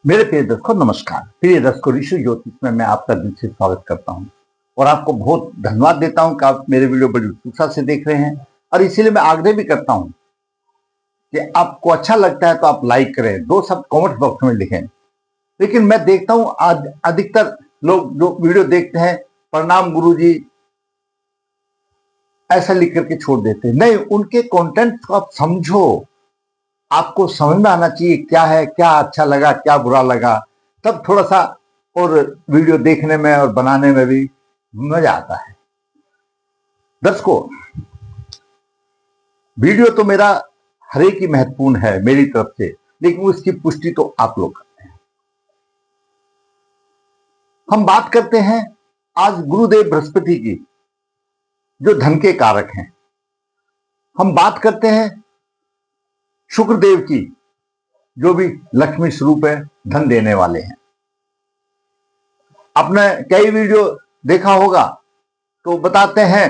मेरे प्रिय दर्शकों नमस्कार। प्रिय दर्शकों, ऋषि ज्योतिष में मैं आपका दिल से स्वागत करता हूं और आपको बहुत धन्यवाद देता हूं कि आप मेरे वीडियो बड़ी उत्सुकता से देख रहे हैं। और इसीलिए मैं आग्रह भी करता हूं कि आपको अच्छा लगता है तो आप लाइक करें, दो शब्द कमेंट बॉक्स में लिखें। लेकिन मैं देखता हूं आज अधिकतर लोग जो वीडियो देखते हैं, प्रणाम गुरुजी ऐसा लिख करके छोड़ देते हैं। नहीं, उनके कंटेंट को आप समझो, आपको समझ में आना चाहिए क्या है, क्या अच्छा लगा, क्या बुरा लगा, तब थोड़ा सा और वीडियो देखने में और बनाने में भी मजा आता है। दर्शकों, वीडियो तो मेरा हर एक ही महत्वपूर्ण है मेरी तरफ से, लेकिन उसकी पुष्टि तो आप लोग करते हैं। हम बात करते हैं आज गुरुदेव बृहस्पति की, जो धन के कारक हैं। हम बात करते हैं शुक्रदेव की, जो भी लक्ष्मी स्वरूप है, धन देने वाले हैं। आपने कई वीडियो देखा होगा तो बताते हैं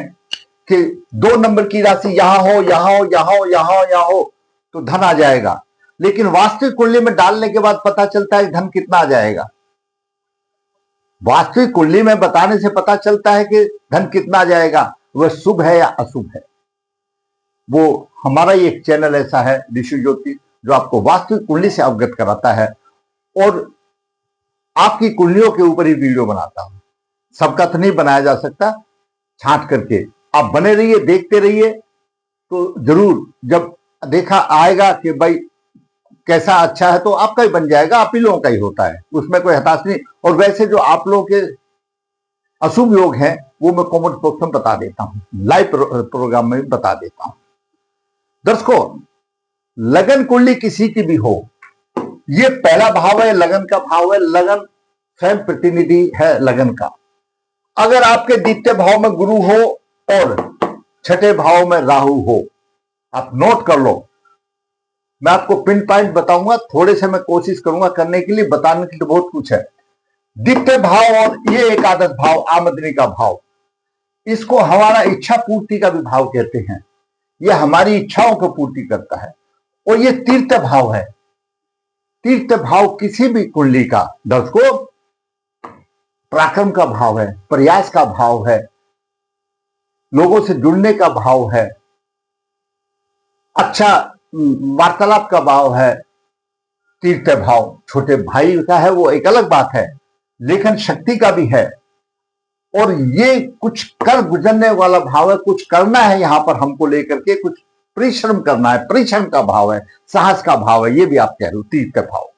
कि 2 नंबर की राशि यहां हो, यहां हो, यहां हो, यहां हो, यहां हो तो धन आ जाएगा। लेकिन वास्तविक कुंडली में डालने के बाद पता चलता है धन कितना आ जाएगा। वास्तविक कुंडली में बताने से पता चलता है कि धन कितना आ जाएगा, वह शुभ है या अशुभ है। वो हमारा ही एक चैनल ऐसा है ऋषि ज्योतिष, जो आपको वास्तविक कुंडली से अवगत कराता है और आपकी कुंडलियों के ऊपर ही वीडियो बनाता हूं। सबका तो नहीं बनाया जा सकता, छांट करके आप बने रहिए, देखते रहिए, तो जरूर जब देखा आएगा कि भाई कैसा अच्छा है तो आपका ही बन जाएगा। आप ही लोगों का ही होता है, उसमें कोई हताश नहीं। और वैसे जो आप लोगों के अशुभ योग हैं वो मैं कमेंट बॉक्स में बता देता हूं, लाइव प्रोग्राम में बता देता हूं। दर्शकों, लगन कुंडली किसी की भी हो, ये पहला भाव है, लगन का भाव है। लगन स्वयं प्रतिनिधि है लगन का। अगर आपके द्वितीय भाव में गुरु हो और छठे भाव में राहु हो, आप नोट कर लो। मैं आपको पिन पॉइंट बताऊंगा, थोड़े से मैं कोशिश करूंगा करने के लिए, बताने के लिए बहुत कुछ है। द्वितीय भाव और ये एकादश भाव, आमदनी का भाव, इसको हमारा इच्छा पूर्ति का भी भाव कहते हैं। यह हमारी इच्छाओं को पूर्ति करता है। और ये तीर्थ भाव है। तीर्थ भाव किसी भी कुंडली का, दर्शकों, पराक्रम का भाव है, प्रयास का भाव है, लोगों से जुड़ने का भाव है, अच्छा वार्तालाप का भाव है। तीर्थ भाव छोटे भाई का है, वो एक अलग बात है, लेखन शक्ति का भी है। और ये कुछ कर गुजरने वाला भाव है, कुछ करना है यहां पर हमको लेकर के, कुछ परिश्रम करना है, परिश्रम का भाव है, साहस का भाव है। ये भी आप कह रहे हो, तीर्थ भाव।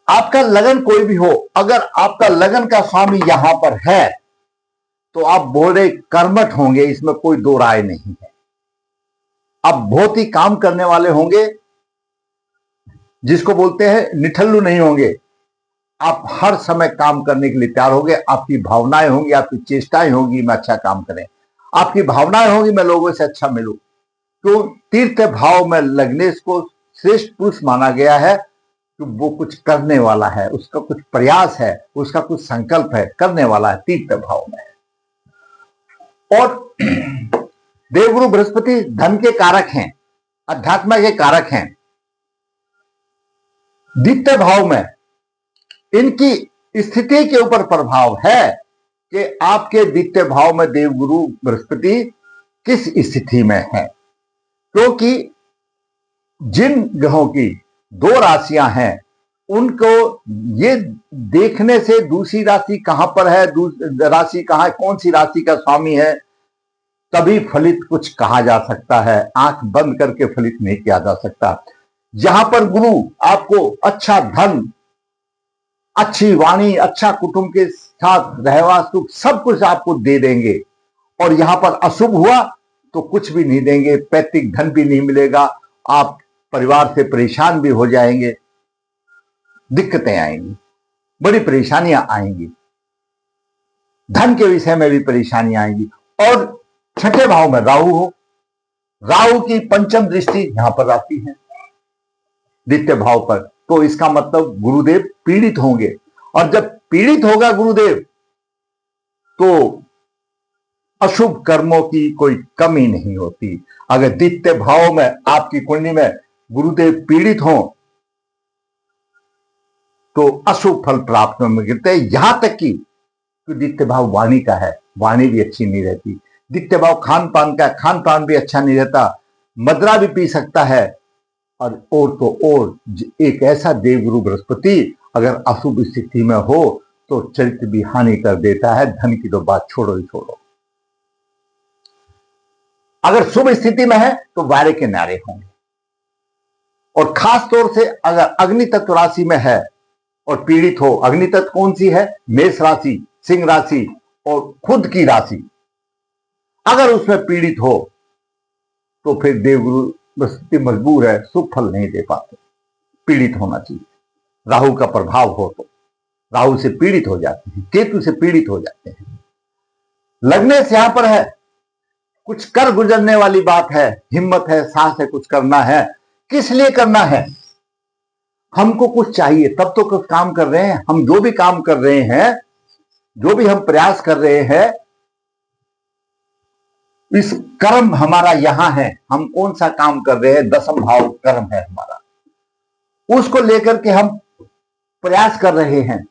आपका लगन कोई भी हो, अगर आपका लगन का स्वामी यहां पर है तो आप बोले कर्मठ होंगे, इसमें कोई दो राय नहीं है। आप बहुत ही काम करने वाले होंगे, जिसको बोलते हैं निठल्लू नहीं होंगे। आप हर समय काम करने के लिए तैयार होंगे। आपकी भावनाएं होंगी, आपकी चेष्टाएं होंगी, मैं अच्छा काम करें। आपकी भावनाएं होंगी, मैं लोगों से अच्छा मिलूं। तो तीर्थ भाव में लगने को श्रेष्ठ पुरुष माना गया है कि वो कुछ करने वाला है, उसका कुछ प्रयास है, उसका कुछ संकल्प है, करने वाला है, तीर्थ भाव में है। और देवगुरु बृहस्पति धन के कारक हैं, अध्यात्म के कारक हैं। द्वितीय भाव में इनकी स्थिति के ऊपर प्रभाव है कि आपके द्वितीय भाव में देवगुरु बृहस्पति किस स्थिति में है। क्योंकि जिन ग्रहों की 2 राशियां हैं, उनको ये देखने से दूसरी राशि कहां पर है, राशि कहां है, कौन सी राशि का स्वामी है, तभी फलित कुछ कहा जा सकता है। आंख बंद करके फलित नहीं किया जा सकता। जहां पर गुरु आपको अच्छा धन, अच्छी वाणी, अच्छा कुटुंब के साथ रहवा सुख, सब कुछ आपको दे देंगे, और यहां पर अशुभ हुआ तो कुछ भी नहीं देंगे, पैतृक धन भी नहीं मिलेगा, आप परिवार से परेशान भी हो जाएंगे, दिक्कतें आएंगी, बड़ी परेशानियां आएंगी, धन के विषय में भी परेशानियां आएंगी। और छठे भाव में राहु हो, राहु की पंचम दृष्टि यहां पर आती है द्वितीय भाव पर, तो इसका मतलब गुरुदेव पीड़ित होंगे। और जब पीड़ित होगा गुरुदेव तो अशुभ कर्मों की कोई कमी नहीं होती। अगर द्वितीय भाव में आपकी कुंडली में गुरुदेव पीड़ित हों तो अशुभ फल प्राप्त में गिरते हैं। यहां तक कि द्वितीय भाव वाणी का है, वाणी भी अच्छी नहीं रहती। द्वितीय भाव खान पान का है, खान पान भी अच्छा नहीं रहता, मदरा भी पी सकता है। और तो और एक ऐसा देवगुरु बृहस्पति अगर अशुभ स्थिति में हो तो चरित्र भी हानि कर देता है। धन की तो बात छोड़ो ही छोड़ो। अगर शुभ स्थिति में है तो वारे के नारे होंगे। और खास तौर से अगर अग्नि तत्व राशि में है और पीड़ित हो, अग्नि तत्व कौन सी है? मेष राशि, सिंह राशि और खुद की राशि, अगर उसमें पीड़ित हो तो फिर देवगुरु बृहस्पति मजबूर है, शुभ फल नहीं दे पाते, पीड़ित होना चाहिए। राहु का प्रभाव हो तो राहु से पीड़ित हो जाते हैं, केतु से पीड़ित हो जाते हैं। लगने से यहां पर है कुछ कर गुजरने वाली बात है, हिम्मत है, साहस है, कुछ करना है। किस लिए करना है? हमको कुछ चाहिए तब तो कुछ काम कर रहे हैं। हम जो भी काम कर रहे हैं, जो भी हम प्रयास कर रहे हैं, इस कर्म हमारा यहां है। हम कौन सा काम कर रहे हैं? दसम भाव कर्म है हमारा, उसको लेकर के हम प्रयास कर रहे हैं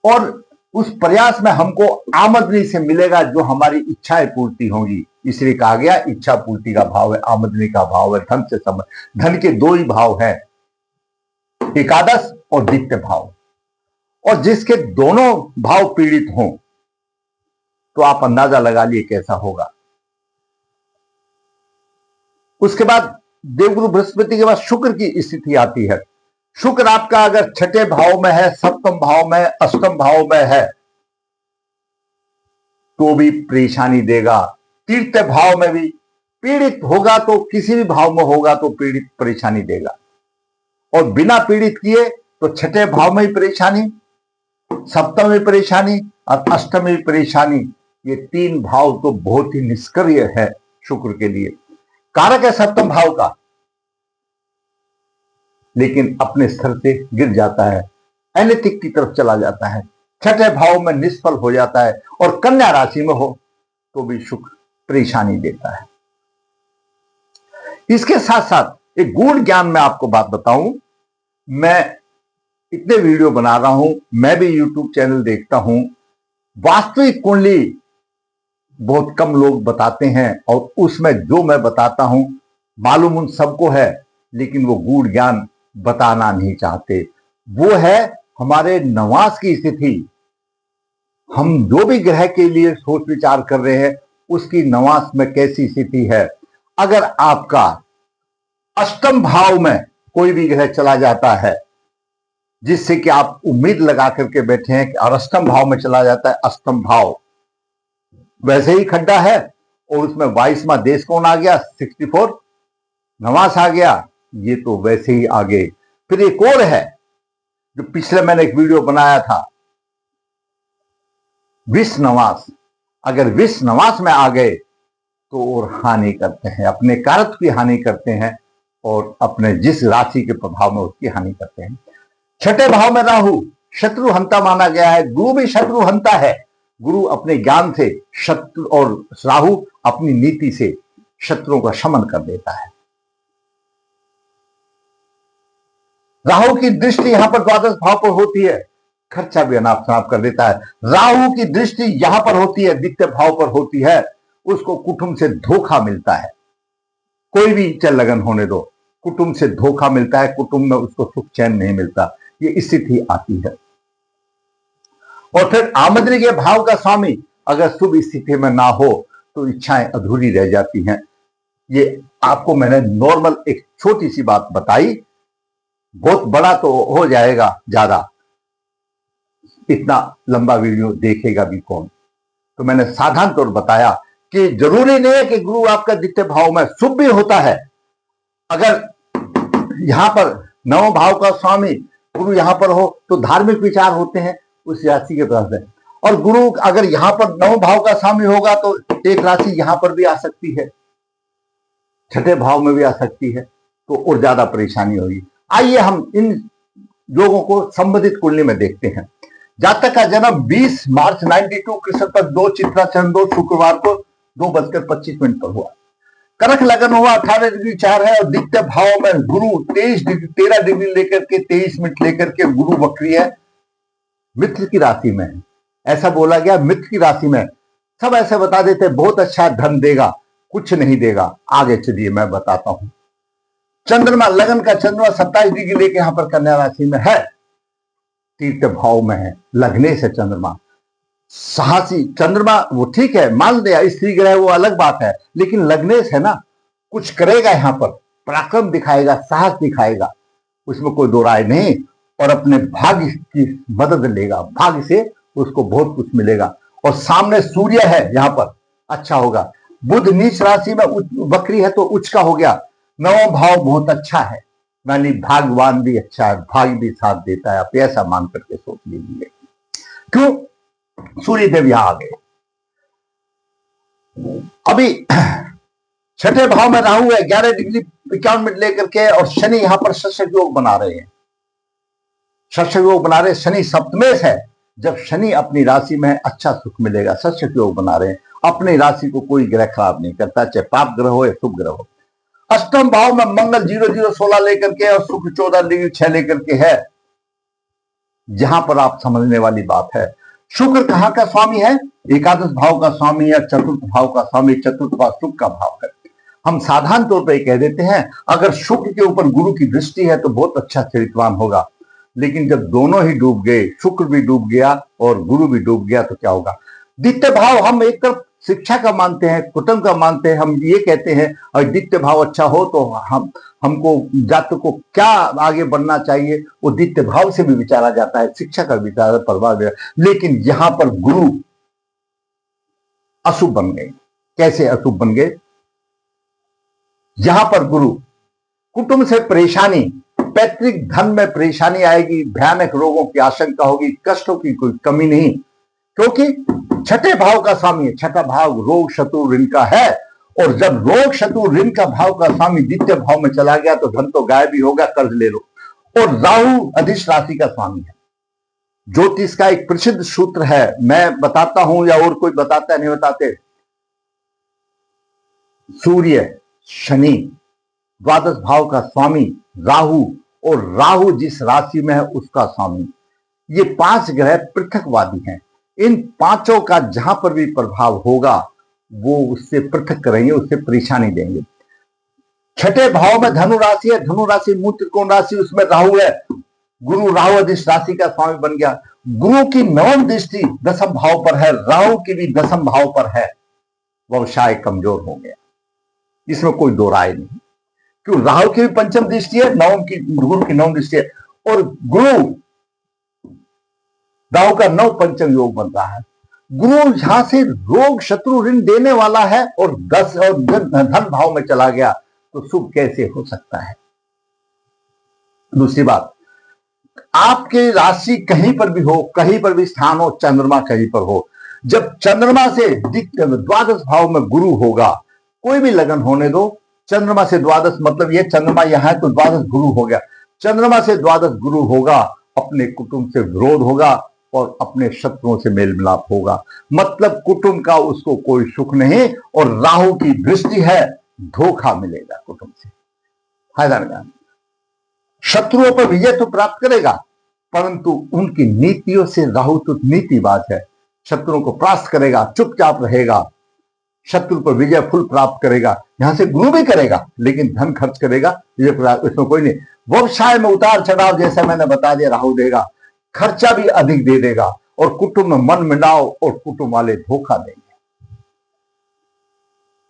और उस प्रयास में हमको आमदनी से मिलेगा जो हमारी इच्छाएं पूर्ति होंगी। इसलिए कहा गया इच्छा पूर्ति का भाव है, आमदनी का भाव है, धन से संबंध। धन के दो ही भाव है, एकादश और द्वितीय भाव। और जिसके दोनों भाव पीड़ित हों तो आप अंदाजा लगा लिए कैसा होगा। उसके बाद देवगुरु बृहस्पति के बाद शुक्र की स्थिति आती है। शुक्र आपका अगर छठे भाव में है, सप्तम भाव में, अष्टम भाव में है तो भी परेशानी देगा। तृतीय भाव में भी पीड़ित होगा तो किसी भी भाव में होगा तो पीड़ित परेशानी देगा। और बिना पीड़ित किए तो छठे भाव में ही परेशानी, सप्तम में परेशानी और अष्टम में परेशानी। ये तीन भाव तो बहुत ही निष्क्रिय है शुक्र के लिए। कारक है सप्तम भाव का, लेकिन अपने स्तर से गिर जाता है, अनैतिक की तरफ चला जाता है, छठे भाव में निष्फल हो जाता है। और कन्या राशि में हो तो भी शुक्र परेशानी देता है। इसके साथ साथ एक गूढ़ ज्ञान में आपको बात बताऊं, मैं इतने वीडियो बना रहा हूं, मैं भी यूट्यूब चैनल देखता हूं, वास्तविक कुंडली बहुत कम लोग बताते हैं और उसमें जो मैं बताता हूं मालूम उन सबको है, लेकिन वो गूढ़ ज्ञान बताना नहीं चाहते। वो है हमारे नवास की स्थिति। हम जो भी ग्रह के लिए सोच विचार कर रहे हैं उसकी नवास में कैसी स्थिति है। अगर आपका अष्टम भाव में कोई भी ग्रह चला जाता है जिससे कि आप उम्मीद लगा करके बैठे हैं कि और अष्टम भाव में चला जाता है, अष्टम भाव वैसे ही खड्डा है और उसमें 22वां देश कौन आ गया? 64 नवास आ गया, ये तो वैसे ही आगे। फिर एक और है जो पिछले मैंने एक वीडियो बनाया था, विष नवास। अगर विष नवास में आ गए तो और हानि करते हैं, अपने कारक की हानि करते हैं और अपने जिस राशि के प्रभाव में उसकी हानि करते हैं। छठे भाव में राहु शत्रु हंता माना गया है, गुरु भी शत्रु हंता है। गुरु अपने ज्ञान से शत्रु और राहु अपनी नीति से शत्रुओं का शमन कर देता है। राहु की दृष्टि यहां पर द्वादश भाव पर होती है, खर्चा भी अनाप शनाप कर देता है। राहु की दृष्टि यहां पर होती है, द्वितीय भाव पर होती है, उसको कुटुंब से धोखा मिलता है। कोई भी चल लगन होने दो, कुटुंब से धोखा मिलता है, कुटुंब में उसको सुख चैन नहीं मिलता, ये स्थिति आती है। और फिर आमदनी के भाव का स्वामी अगर शुभ स्थिति में ना हो तो इच्छाएं अधूरी रह जाती हैं। ये आपको मैंने नॉर्मल एक छोटी सी बात बताई, बहुत बड़ा तो हो जाएगा ज्यादा, इतना लंबा वीडियो देखेगा भी कौन। तो मैंने साधारण तौर बताया कि जरूरी नहीं है कि गुरु आपका द्वितीय भाव में शुभ भी होता है। अगर यहां पर नव भाव का स्वामी गुरु यहां पर हो तो धार्मिक विचार होते हैं उस राशि के तरफ से। और गुरु अगर यहां पर नव भाव का स्वामी होगा तो एक राशि यहां पर भी आ सकती है, छठे भाव में भी आ सकती है, तो और ज्यादा परेशानी होगी। आइए हम इन योगों को संबंधित कुंडली में देखते हैं। जातक का जन्म 20 मार्च 92 कृष्ण पर 2 चित्रा चंद्र 2 शुक्रवार को 2:25 पर हुआ। कर्क लगन हुआ 18 डिग्री 4 है और दित्य भाव में गुरु 13 डिग्री लेकर के 23 मिनट लेकर के गुरु वक्री है, मित्र की राशि में है। ऐसा बोला गया मित्र की राशि में। सब ऐसे बता देते बहुत अच्छा धन देगा, कुछ नहीं देगा। आगे चलिए मैं बताता हूं। चंद्रमा लगन का चंद्रमा 27 डिग्री लेके यहां पर कन्या राशि में है, तीर्थ भाव में है। लगने से चंद्रमा साहसी, चंद्रमा वो ठीक है मान लिया स्त्री ग्रह वो अलग बात है, लेकिन लगने से ना कुछ करेगा, यहां पर पराक्रम दिखाएगा, साहस दिखाएगा, उसमें कोई दो राय नहीं। और अपने भाग्य की मदद लेगा, भाग्य से उसको बहुत कुछ मिलेगा। और सामने सूर्य है यहां पर, अच्छा होगा। बुध नीच राशि में वक्री है तो उच्च का हो गया। नवम भाव बहुत अच्छा है, यानी भाग्यवान भी अच्छा है, भाग्य भी साथ देता है। आप ऐसा मान करके सोच लीजिए। क्यों? सूर्य देव यहां आ गए। अभी छठे भाव में राहु है 11 डिग्री 51 मिनट लेकर के, और शनि यहां पर षष्ठ योग बना रहे हैं। षष्ठ योग बना रहे, शनि सप्तमेश है। जब शनि अपनी राशि में है अच्छा सुख मिलेगा। षष्ठ योग बना रहे हैं, अपनी राशि को कोई ग्रह खराब नहीं करता, चाहे पाप ग्रह हो या शुभ ग्रह हो। अष्टम भाव में मंगल 0016 लेकर के और शुक्र 14 डिग्री 6 लेकर के है। जहां पर आप समझने वाली बात है, शुक्र कहां का स्वामी है? एकादश भाव का स्वामी या चतुर्थ भाव का स्वामी। चतुर्थ भाव शुक्र का भाव है। हम साधारण तौर पर कह देते हैं अगर शुक्र के ऊपर गुरु की दृष्टि है तो बहुत अच्छा चरित्रवान होगा, लेकिन जब दोनों ही डूब गए, शुक्र भी डूब गया और गुरु भी डूब गया, तो क्या होगा? द्वितीय भाव हम एक तरफ शिक्षा का मानते हैं, कुटुंब का मानते हैं। हम ये कहते हैं और द्वितीय भाव अच्छा हो तो हमको जातक को क्या आगे बढ़ना चाहिए, वो द्वितीय भाव से भी विचारा जाता है, शिक्षा का विचार प्रभाव। लेकिन यहां पर गुरु अशुभ बन गए। कैसे अशुभ बन गए? यहां पर गुरु कुटुंब से परेशानी, पैतृक धन में परेशानी आएगी, भयानक रोगों की आशंका होगी, कष्टों की कोई कमी नहीं, क्योंकि छठे भाव का स्वामी है। छठा भाव रोग शत्रु ऋण का है, और जब रोग शत्रु ऋण का भाव का स्वामी द्वितीय भाव में चला गया तो धन तो गायब ही होगा, कर्ज ले लो। और राहु अधिश राशि का स्वामी है। ज्योतिष का एक प्रसिद्ध सूत्र है, मैं बताता हूं या और कोई बताता है, नहीं बताते। सूर्य शनि द्वादश भाव का स्वामी राहु, और राहु जिस राशि में है उसका स्वामी। ये 5 ग्रह पृथकवादी हैं। इन पांचों का जहां पर भी प्रभाव होगा वो उससे पृथक करेंगे, उससे परेशानी देंगे। छठे भाव में धनु राशि है, धनु राशि मूल त्रिकोण राशि, उसमें राहु है। गुरु राहु अधिश राशि का स्वामी बन गया। गुरु की नवम दृष्टि 10वें भाव पर है, राहु की भी 10वें भाव पर है। व्यवसाय कमजोर हो गया, इसमें कोई दो राय नहीं। क्यों? राहु की भी पंचम दृष्टि है, गुरु की नवम दृष्टि है, और गुरु राहु का 9 पंचम योग बन रहा है। गुरु यहां से रोग शत्रु ऋण देने वाला है और 10 और धन भाव में चला गया, तो शुभ कैसे हो सकता है? दूसरी बात, आपके राशि कहीं पर भी हो, कहीं पर भी स्थान हो, चंद्रमा कहीं पर हो, जब चंद्रमा से द्वादश भाव में गुरु होगा, कोई भी लगन होने दो, चंद्रमा से द्वादश मतलब ये चंद्रमा यहां है तो द्वादश गुरु हो गया। चंद्रमा से द्वादश गुरु होगा, अपने कुटुंब से विरोध होगा और अपने शत्रुओं से मेल मिलाप होगा। मतलब कुटुंब का उसको कोई सुख नहीं, और राहु की दृष्टि है, धोखा मिलेगा कुटुंब से, फायदा नहीं। शत्रुओं पर विजय तो प्राप्त करेगा, परंतु उनकी नीतियों से राहु तो नीतिबाज है, शत्रुओं को परास्त करेगा, चुपचाप रहेगा, शत्रु पर विजय फुल प्राप्त करेगा। यहां से गुरु भी करेगा लेकिन धन खर्च करेगा, इसमें कोई नहीं। व्यवसाय में उतार चढ़ाव जैसे मैंने बता दिया राहु देगा, खर्चा भी अधिक दे देगा, और कुटुंब में मन मिलाओ और कुटुंब वाले धोखा देंगे।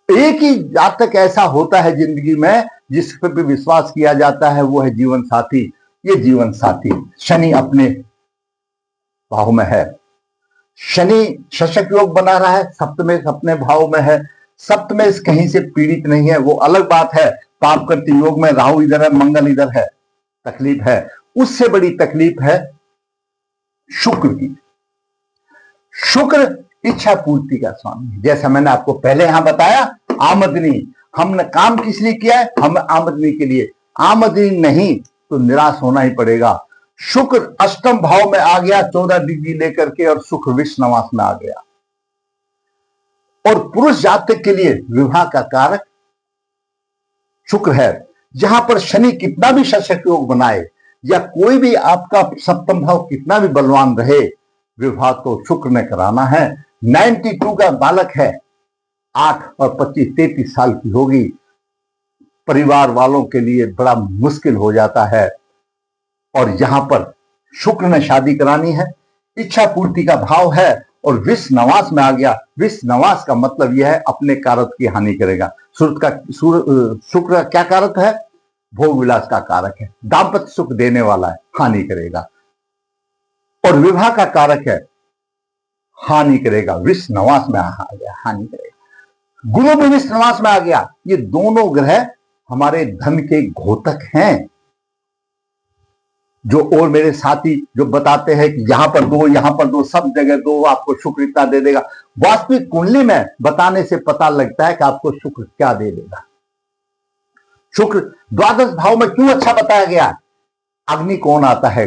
एक ही जातक ऐसा होता है जिंदगी में जिस पर भी विश्वास किया जाता है, वो है जीवन साथी। ये जीवन साथी शनि अपने भाव में है, शनि शशक योग बना रहा है, सप्तमेश अपने भाव में है। सप्तमेश कहीं से पीड़ित नहीं है, वो अलग बात है। पाप करती योग में राहु इधर है, मंगल इधर है, तकलीफ है। उससे बड़ी तकलीफ है शुक्र की। शुक्र इच्छा पूर्ति का स्वामी है। जैसा मैंने आपको पहले यहां बताया, आमदनी, हमने काम किस लिए किया है? हम आमदनी के लिए। आमदनी नहीं तो निराश होना ही पड़ेगा। शुक्र अष्टम भाव में आ गया 14 डिग्री लेकर के, और शुक्र विश्ववास में आ गया। और पुरुष जातक के लिए विवाह का कारक शुक्र है। जहां पर शनि कितना भी षष्ठ योग बनाए या कोई भी आपका सप्तम भाव कितना भी बलवान रहे, विवाह तो शुक्र ने कराना है। 92 का बालक है, 8 और 25 33 साल की होगी, परिवार वालों के लिए बड़ा मुश्किल हो जाता है। और यहां पर शुक्र ने शादी करानी है, इच्छा पूर्ति का भाव है और विष नवास में आ गया। विष नवास का मतलब यह है अपने कारक की हानि करेगा। शुक्र का क्या कारक है? भोग विलास का कारक है, दाम्पत्य सुख देने वाला है, हानि करेगा। और विवाह का कारक है, हानि करेगा। विष नवास में आ गया, हानि करेगा। गुरु भी विष नवास में आ गया। ये दोनों ग्रह हमारे धन के घोतक हैं। जो और मेरे साथी जो बताते हैं कि यहां पर दो, सब जगह दो, आपको शुक्र इतना दे देगा, वास्तविक कुंडली में बताने से पता लगता है कि आपको शुक्र क्या दे देगा। शुक्र द्वादश भाव में क्यों अच्छा बताया गया? अग्नि कौन आता है,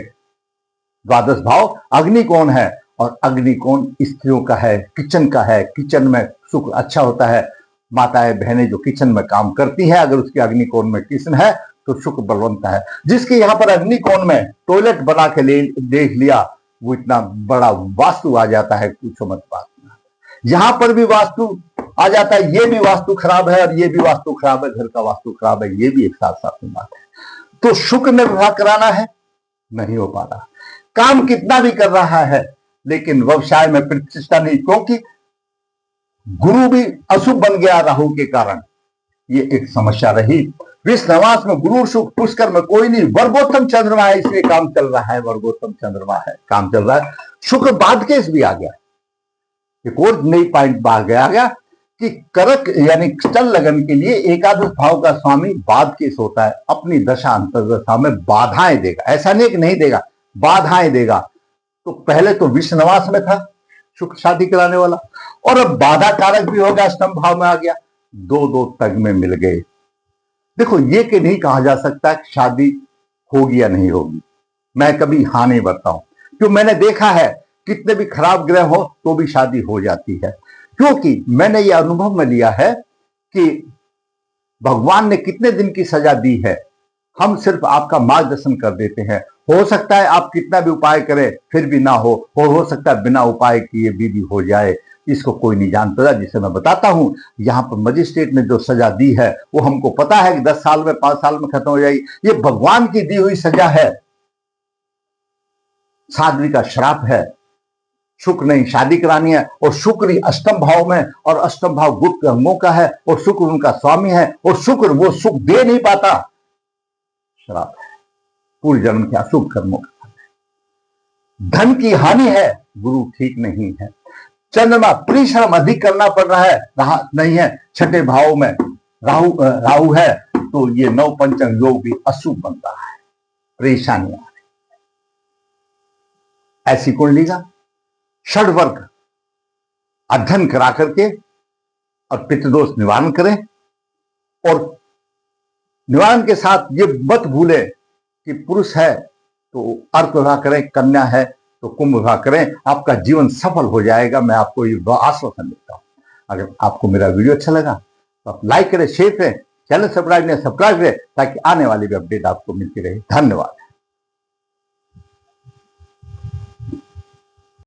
द्वादश भाव अग्नि कौन है, और अग्नि कौन स्त्रियों का है, किचन का है। किचन में शुक्र अच्छा होता है। माताएं बहनें जो किचन में काम करती हैं, अगर उसके अग्नि कोण में किचन है तो शुक्र बलवंत है। जिसके यहाँ पर अग्नि कोण में टॉयलेट बना के देख लिया, वो इतना बड़ा वास्तु आ जाता है, पूछो मत बात। यहां पर भी वास्तु आ जाता है, ये भी वास्तु खराब है और ये भी वास्तु खराब है, घर का वास्तु खराब है, ये भी एक साथ साथ में बात है। तो शुक्र ने विवाह कराना है, नहीं हो पा रहा। काम कितना भी कर रहा है लेकिन व्यवसाय में प्रतिष्ठा नहीं, क्योंकि गुरु भी अशुभ बन गया राहु के कारण। ये एक समस्या रही। विष नवास में गुरु शुक्र, पुष्कर में कोई नहीं, वर्गोत्तम चंद्रमा है, इसलिए काम चल रहा है। वर्गोत्तम चंद्रमा है, काम चल रहा है। शुक्र बाद केस भी आ गया। एक और नई पॉइंट बाहर गया कि करक यानी चल लगन के लिए एकादश भाव का स्वामी बाद केस होता है। अपनी दशा अंतर्दशा में बाधाएं देगा, ऐसा नहीं कि नहीं देगा, बाधाएं देगा। तो पहले तो विष नवास में था शुक्र शादी कराने वाला, और अब बाधा कारक भी हो गया, अष्टम भाव में आ गया। दो तग में मिल गए। देखो, ये कि नहीं कहा जा सकता कि शादी होगी या नहीं होगी। मैं कभी हाँ नहीं बताता हूं, क्यों मैंने देखा है कितने भी खराब ग्रह हो तो भी शादी हो जाती है। क्योंकि मैंने ये अनुभव में लिया है कि भगवान ने कितने दिन की सजा दी है, हम सिर्फ आपका मार्गदर्शन कर देते हैं। हो सकता है आप कितना भी उपाय करें फिर भी ना हो सकता है बिना उपाय किए भी हो जाए, इसको कोई नहीं जानता। जिसे मैं बताता हूं, यहां पर मजिस्ट्रेट ने जो सजा दी है वो हमको पता है कि 10 साल में 5 साल में खत्म हो जाएगी। ये भगवान की दी हुई सजा है, साध्वी का श्राप है। शुक्र नहीं शादी करानी है, और शुक्र ही अष्टम भाव में, और अष्टम भाव गुप्त अंगों का है, और शुक्र उनका स्वामी है, और शुक्र वो सुख दे नहीं पाता, श्राप है। पूर्व जन्म के अशुभ कर्मों का धन की हानि है, गुरु ठीक नहीं है। चंद्रमा परिश्रम अधिक करना पड़ रहा है, नहीं है। छठे भाव में राहु है, तो ये नव पंचम योग भी अशुभ बन रहा है, परेशानियां। ऐसी कुंडली का षड वर्ग अध्ययन करा करके और पितृदोष निवारण करें, और निवारण के साथ ये मत भूले कि पुरुष है तो अर्क विवाह करें, कन्या है तो कुंभ विवाह करें, आपका जीवन सफल हो जाएगा। मैं आपको ये आश्वासन देता हूं। अगर आपको मेरा वीडियो अच्छा लगा तो आप लाइक करें, शेयर करें, चैनल सब्सक्राइब करें, ताकि आने वाली भी अपडेट आपको मिलती रहे। धन्यवाद।